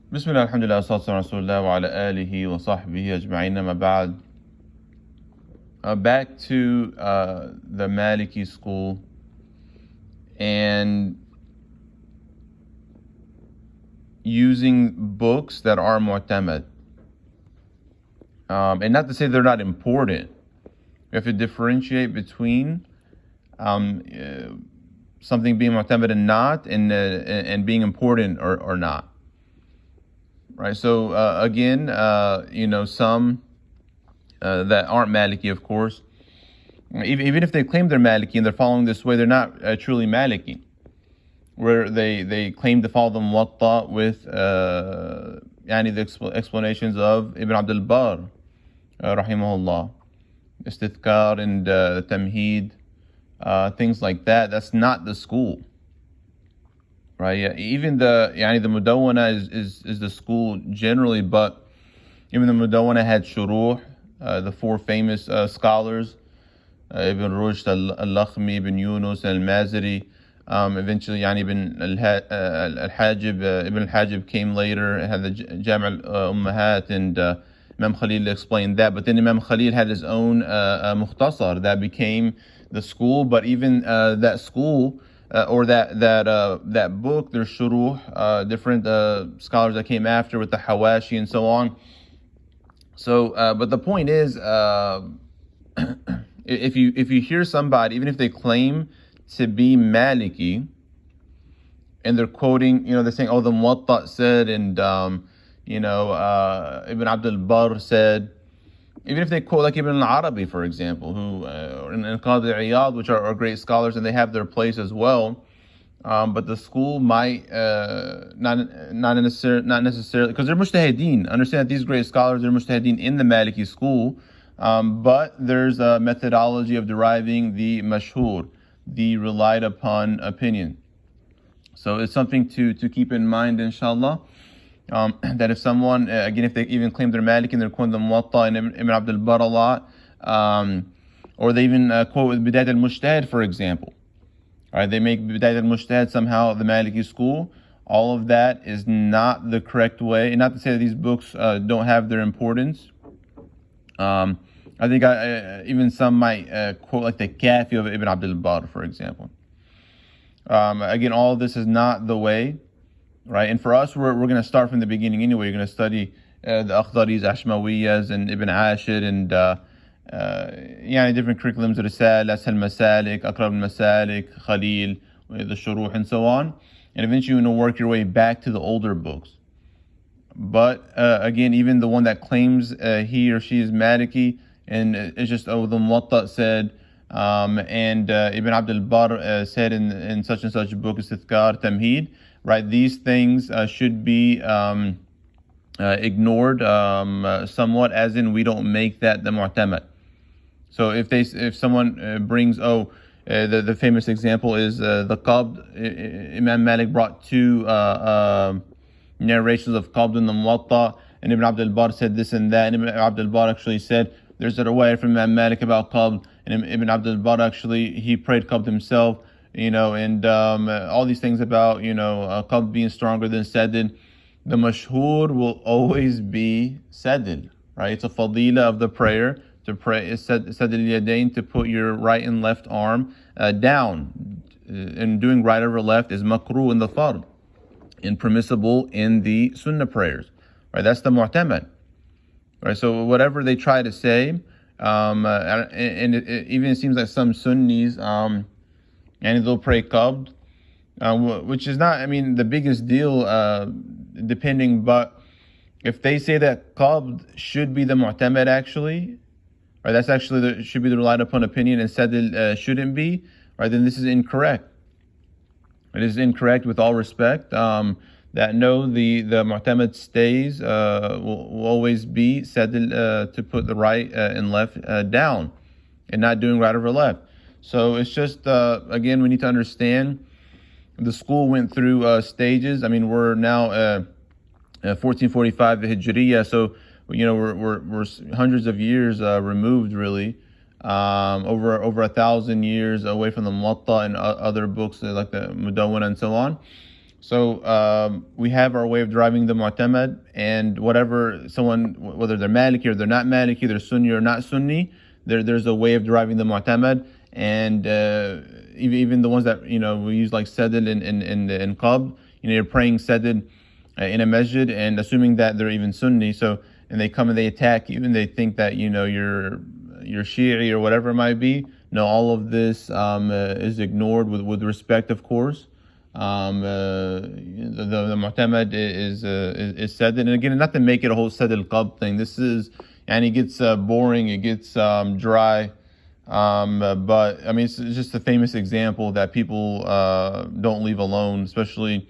Bismillah, alhamdulillah, salatu rasulullah wa ala alihi wa sahbihi ajma'in, amma ba'd. Back to the Maliki School and using books that are mu'tamad. And not to say they're not important. We have to differentiate between something being mu'tamad and not, and being important or not. Right. So again, some that aren't Maliki, of course, even if they claim they're Maliki and they're following this way, they're not truly Maliki. Where they claim to follow the Muwatta with the explanations of Ibn Abdil Barr, rahimahullah, Istithkar and Tamheed, things like that. That's not the school. Right? Yeah, even the Mudawwana is the school generally, but even the Mudawwana had shuruh, the four famous scholars, Ibn Rushd, Al-Lakhmi, Ibn Yunus, Al-Maziri. Eventually, Ibn Al-Hajib came later, had the Jam' al-Ummahat, and Imam Khalil explained that. But then Imam Khalil had his own Mukhtasar that became the school. But even that school, or that book, there's shuruh, different scholars that came after with the Hawashi and so on. So, but the point is, if you hear somebody, even if they claim to be Maliki, and they're quoting, they're saying, "Oh, the Muwatta said," and Ibn Abdul Barr said. Even if they quote like Ibn al-Arabi, for example, who and Qadi Iyad, which are great scholars, and they have their place as well. But the school might not necessarily, because they're mujtahideen. Understand that these great scholars are mujtahideen in the Maliki school, but there's a methodology of deriving the mashhur, the relied upon opinion. So it's something to keep in mind, inshallah. That if someone, again, if they even claim they're Maliki and they're quoting the Muwatta and Ibn Abdul Barr a lot, or they even quote with Bidayat al-Mujtahid, for example. All right, they make Bidayat al-Mujtahid somehow the Maliki school. All of that is not the correct way. And not to say that these books don't have their importance. I think even some might quote like the Kafi of Ibn Abdul Barr, for example. Again, all of this is not the way. Right, and for us, we're going to start from the beginning anyway. You're going to study the Akhdaris, Ashmawiyas, and Ibn Ashir, and different curriculums, Risal, Ashal Masalik, Aqrab al-Masalik, Khalil, the Shuruh, and so on. And eventually you're going to work your way back to the older books. But again, even the one that claims he or she is Maliki, and it's just, the Muwatta said, and Ibn Abdul Barr said in such and such a book, Istithkar, Tamheed. Right, these things should be ignored somewhat, as in we don't make that the mu'tamad. So if someone brings the famous example is the qabd. Imam Malik brought two narrations of qabd in the Muwatta, and Ibn Abdul Barr said this and that, and Ibn Abdul Barr actually said there's a riwayah from Imam Malik about qabd, and Ibn Abdul Barr actually he prayed qabd himself. And all these things about, qabd being stronger than sadid. The mashhur will always be sadid, right? It's a fadila of the prayer to pray, sadid al-yadayn, to put your right and left arm down. And doing right over left is makruh in the fard, and permissible in the sunnah prayers, right? That's the mu'tamad, right? So whatever they try to say, and it even seems like some Sunnis, and they'll pray qabd, which is not, the biggest deal, depending, but if they say that qabd should be the mu'tamad actually, right, that's actually should be the relied upon opinion, and said shouldn't be, right, then this is incorrect. It is incorrect with all respect, that no, the mu'tamad stays, will always be said to put the right and left down, and not doing right over left. So it's just, again, we need to understand the school went through stages. We're now 1445 Hijriya, so we're hundreds of years removed, really, over 1,000 years away from the Muwatta and other books like the Mudawwana and so on. So we have our way of deriving the mu'tamad, and whatever someone, whether they're Maliki or they're not Maliki, they're Sunni or not Sunni, there's a way of deriving the mu'tamad. And even the ones that we use like sadr and qab, you're praying sadr in a masjid and assuming that they're even Sunni. So and they come and they attack you and they think that you're Shi'i or whatever it might be. No, all of this is ignored with respect, of course. The mu'tamad is sadr, and again, not to make it a whole sadr al-qab thing. This is, and it gets boring, it gets dry. But I mean, it's just a famous example that people don't leave alone, especially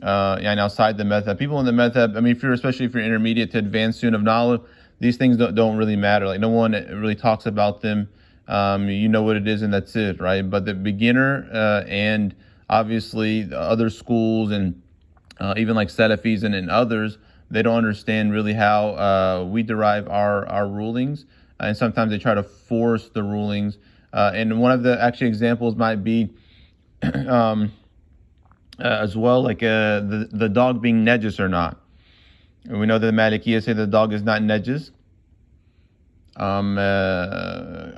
and outside the madhab. People in the madhab, I mean, especially if you're intermediate to advanced student of knowledge, these things don't really matter. Like no one really talks about them. You know what it is, and that's it, right? But the beginner and obviously the other schools and even like Salafis and others, they don't understand really how we derive our rulings, and sometimes they try to force the rulings. And one of the actually examples might be as well, like the dog being najis or not. We know that the Malikiyya say the dog is not najis. I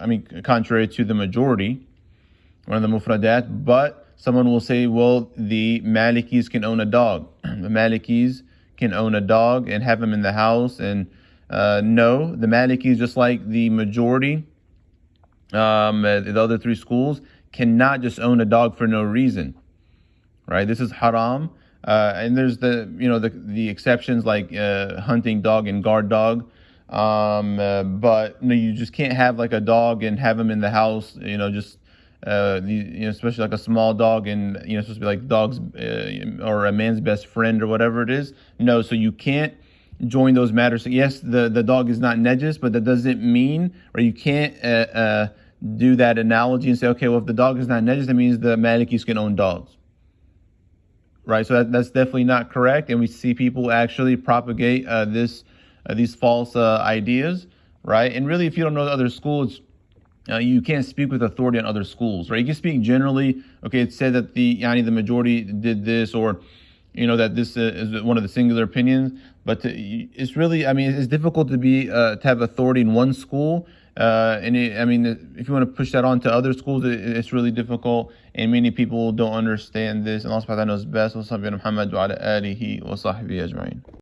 mean, contrary to the majority, one of the mufradat, but someone will say, well, the Malikis can own a dog. The Malikis can own a dog and have him in the house. And no, the Malikis, just like the majority, the other three schools, cannot just own a dog for no reason, right? This is haram. And there's the exceptions like hunting dog and guard dog. But no, you just can't have like a dog and have him in the house, just especially like a small dog, and supposed to be like dogs or a man's best friend or whatever it is. No, so you can't join those matters. So yes, the dog is not najis, but that doesn't mean, or you can't do that analogy and say, okay, well, if the dog is not najis, that means the Malikis can own dogs, right? So that's definitely not correct, and we see people actually propagate these false ideas, right? And really, if you don't know the other schools, you can't speak with authority on other schools, right? You can speak generally. Okay, it's said that the majority did this, or that this is one of the singular opinions. But it's really, I mean, it's difficult to have authority in one school. If you want to push that on to other schools, it's really difficult, and many people don't understand this. And Allah subhanahu wa ta'ala knows best. Wa sallallahu Muhammad wa ala alihi wa sahbihi ajma'in.